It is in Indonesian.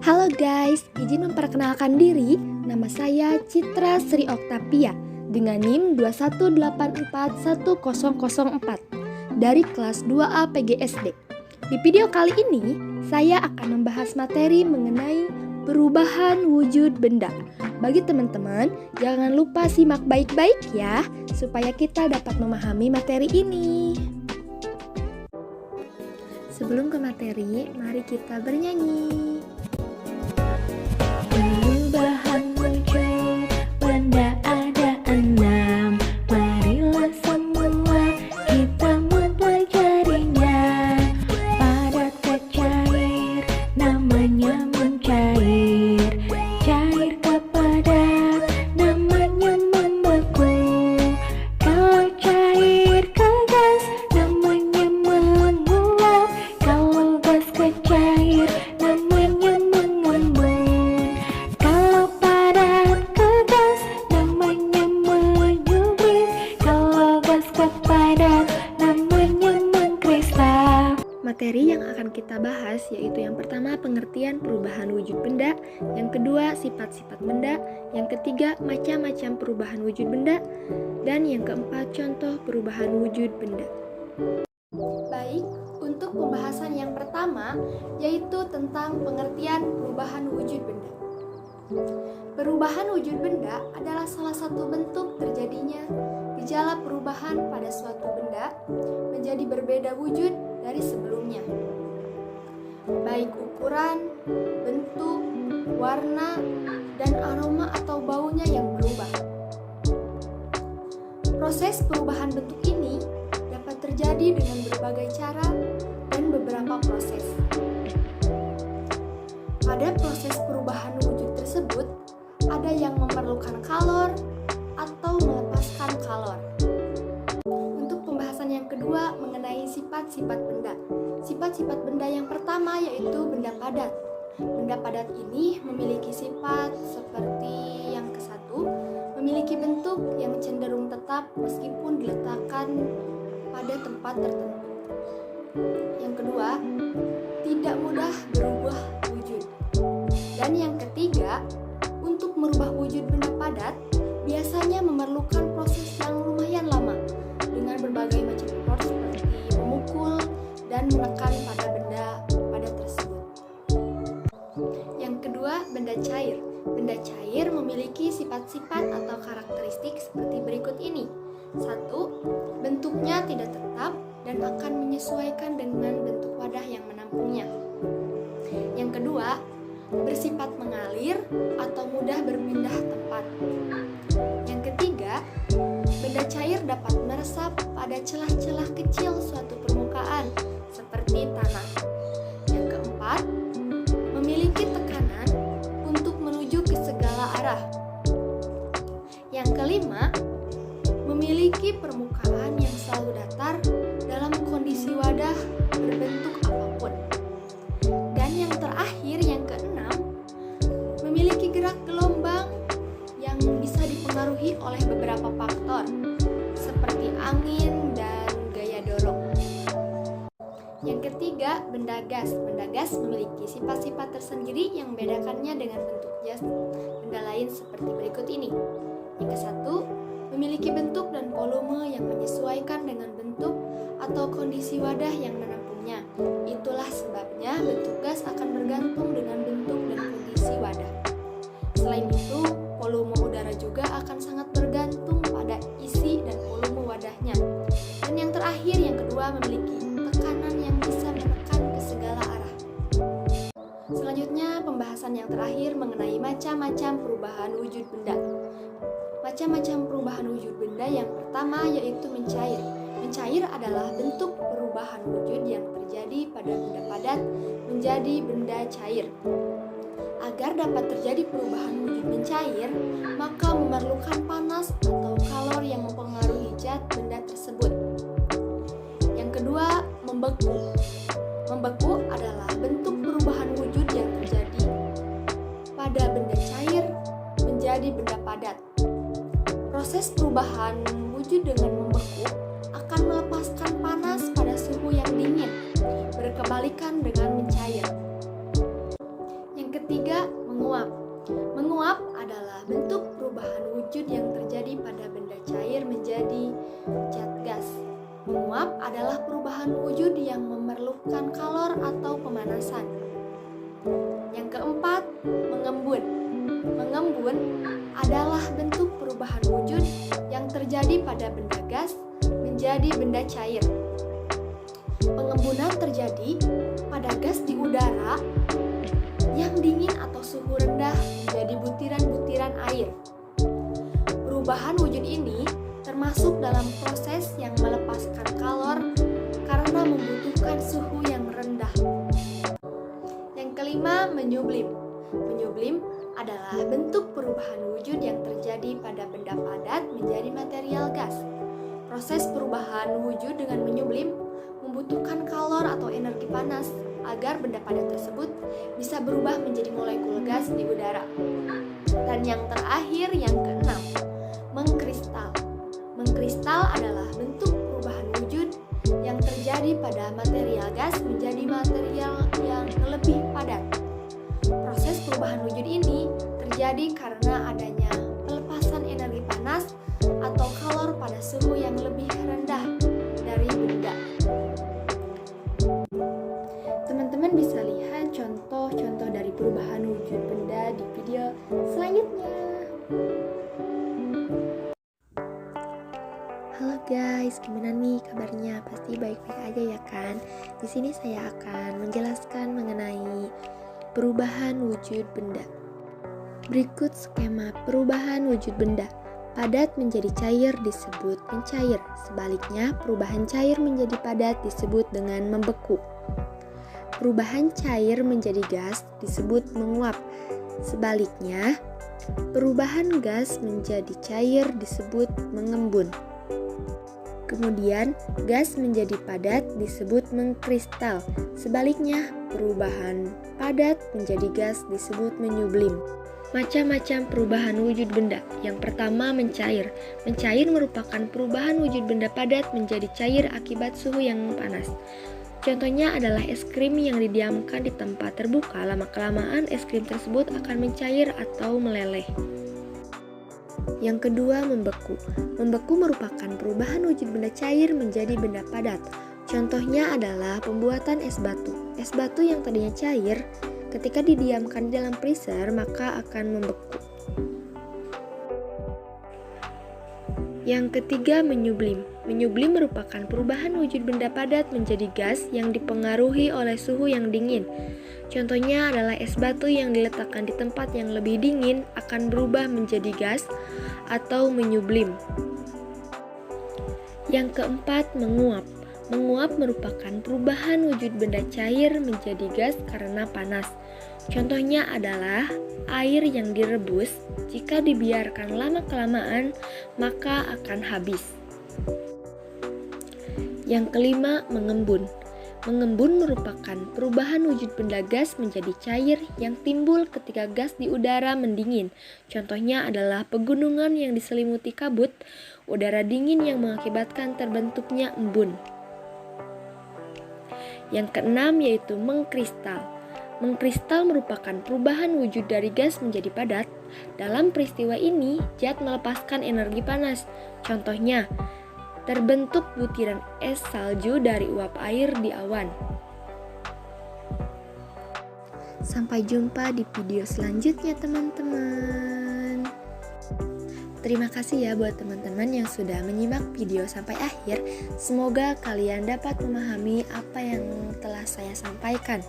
Halo guys, izin memperkenalkan diri. Nama saya Citra Sri Oktavia dengan NIM 218410004 dari kelas 2A PGSD. Di video kali ini, saya akan membahas materi mengenai perubahan wujud benda. Bagi teman-teman, jangan lupa simak baik-baik ya, supaya kita dapat memahami materi ini. Sebelum ke materi, mari kita bernyanyi. Perubahan wujud benda ada 6. Marilah semua kita mempelajarinya. Padat ke cair, namanya mencair. Cair ke padat, namanya membeku. Kalau cair ke gas, namanya menguap. Kalau gas ke cair, namanya mengembun. Kalau padat ke gas, namanya menyubit. Kalau gas ke padat, namanya mengkristal. Materi yang akan kita bahas yaitu yang pertama pengertian perubahan wujud benda, yang kedua sifat-sifat benda, yang ketiga macam-macam perubahan wujud benda, dan yang keempat contoh perubahan wujud benda. Baik, untuk pembahasan yang pertama yaitu tentang pengertian perubahan wujud benda. Perubahan wujud benda adalah salah satu bentuk terjadinya gejala perubahan pada suatu benda menjadi berbeda wujud dari sebelumnya, baik ukuran, bentuk, warna, dan aroma atau baunya yang berubah. Proses perubahan bentuk ini dapat terjadi dengan berbagai cara dan beberapa proses. Pada proses perubahan wujud tersebut, ada yang memerlukan kalor atau melepaskan kalor. Untuk pembahasan yang kedua mengenai sifat-sifat benda. Sifat-sifat benda yang pertama yaitu benda padat. Benda padat ini memiliki sifat seperti yang ke-1, memiliki bentuk yang cenderung tetap meskipun diletakkan pada tempat tertentu. Yang kedua, tidak mudah berubah wujud. Dan yang ketiga, untuk merubah wujud benda padat biasanya memerlukan proses yang lumayan lama dengan berbagai macam proses seperti memukul dan menekan pada benda padat tersebut. Yang kedua, benda cair. Benda cair memiliki sifat-sifat atau karakteristik seperti berikut ini. 1. Bentuknya tidak tetap dan akan menyesuaikan dengan bentuk wadah yang menampungnya. Yang kedua, bersifat mengalir atau mudah berpindah tempat. Yang ketiga, benda cair dapat meresap pada celah-celah kecil suatu permukaan seperti tanah. Yang keempat, memiliki tekanan untuk menuju ke segala arah. Yang kelima, memiliki permukaan yang selalu datar dalam kondisi wadah berbentuk apapun. Dan yang terakhir, yang keenam, memiliki gerak gelombang yang bisa dipengaruhi oleh beberapa faktor seperti angin dan gaya dorong. Yang ketiga, benda gas. Benda gas memiliki sifat-sifat tersendiri yang membedakannya dengan bentuk gas benda lain seperti berikut ini. Yang ke-1, memiliki bentuk dan volume yang menyesuaikan dengan bentuk atau kondisi wadah yang menampungnya. Itulah sebabnya bentuk gas akan bergantung dengan bentuk dan kondisi wadah. Selain itu, volume udara juga akan sangat bergantung pada isi dan volume wadahnya. Dan yang terakhir, yang kedua, memiliki tekanan yang bisa menekan ke segala arah. Selanjutnya, pembahasan yang terakhir mengenai macam-macam perubahan wujud benda. Macam-macam perubahan wujud benda yang pertama yaitu mencair. Mencair adalah bentuk perubahan wujud yang terjadi pada benda padat menjadi benda cair. Agar dapat terjadi perubahan wujud mencair, maka memerlukan panas atau kalor yang mempengaruhi zat benda tersebut. Yang kedua, membeku. Membeku adalah bentuk perubahan wujud yang terjadi pada benda cair menjadi benda padat. Proses perubahan wujud dengan membeku akan melepaskan panas pada suhu yang dingin, berkebalikan dengan mencair. Yang ketiga, terjadi pada benda gas menjadi benda cair. Pengembunan terjadi pada gas di udara yang dingin atau suhu rendah menjadi butiran-butiran air. Perubahan wujud ini termasuk dalam proses yang melepaskan kalor karena membutuhkan suhu yang rendah. Yang kelima, menyublim. Menyublim adalah bentuk perubahan wujud yang terjadi pada benda padat menjadi material gas. Proses perubahan wujud dengan menyublim membutuhkan kalor atau energi panas agar benda padat tersebut bisa berubah menjadi molekul gas di udara. Dan yang terakhir, yang keenam, mengkristal. Mengkristal adalah bentuk perubahan wujud yang terjadi pada material gas menjadi material yang lebih padat. Proses perubahan wujud ini terjadi karena adanya pelepasan energi panas atau kalor pada suhu yang lebih rendah dari benda. Teman-teman bisa lihat contoh-contoh dari perubahan wujud benda di video selanjutnya. Halo guys, gimana nih kabarnya? Pasti baik-baik aja ya kan? Di sini saya akan menjelaskan mengenai perubahan wujud benda. Berikut skema perubahan wujud benda. Padat menjadi cair disebut mencair. Sebaliknya, perubahan cair menjadi padat disebut dengan membeku. Perubahan cair menjadi gas disebut menguap. Sebaliknya, perubahan gas menjadi cair disebut mengembun. Kemudian, gas menjadi padat disebut mengkristal. Sebaliknya, perubahan padat menjadi gas disebut menyublim. Macam-macam perubahan wujud benda. Yang pertama, mencair. Mencair merupakan perubahan wujud benda padat menjadi cair akibat suhu yang panas. Contohnya adalah es krim yang didiamkan di tempat terbuka. Lama-kelamaan es krim tersebut akan mencair atau meleleh. Yang kedua, membeku. Membeku merupakan perubahan wujud benda cair menjadi benda padat. Contohnya adalah pembuatan es batu. Es batu yang tadinya cair, ketika didiamkan di dalam freezer maka akan membeku. Yang ketiga, menyublim. Menyublim merupakan perubahan wujud benda padat menjadi gas yang dipengaruhi oleh suhu yang dingin. Contohnya adalah es batu yang diletakkan di tempat yang lebih dingin akan berubah menjadi gas atau menyublim. Yang keempat, menguap. Menguap merupakan perubahan wujud benda cair menjadi gas karena panas. Contohnya adalah air yang direbus, jika dibiarkan lama-kelamaan maka akan habis. Yang kelima, mengembun. Mengembun merupakan perubahan wujud benda gas menjadi cair yang timbul ketika gas di udara mendingin. Contohnya adalah pegunungan yang diselimuti kabut, udara dingin yang mengakibatkan terbentuknya embun. Yang keenam yaitu mengkristal. Mengkristal merupakan perubahan wujud dari gas menjadi padat. Dalam peristiwa ini, zat melepaskan energi panas. Contohnya, terbentuk butiran es salju dari uap air di awan. Sampai jumpa di video selanjutnya teman-teman. Terima kasih ya buat teman-teman yang sudah menyimak video sampai akhir. Semoga kalian dapat memahami apa yang telah saya sampaikan.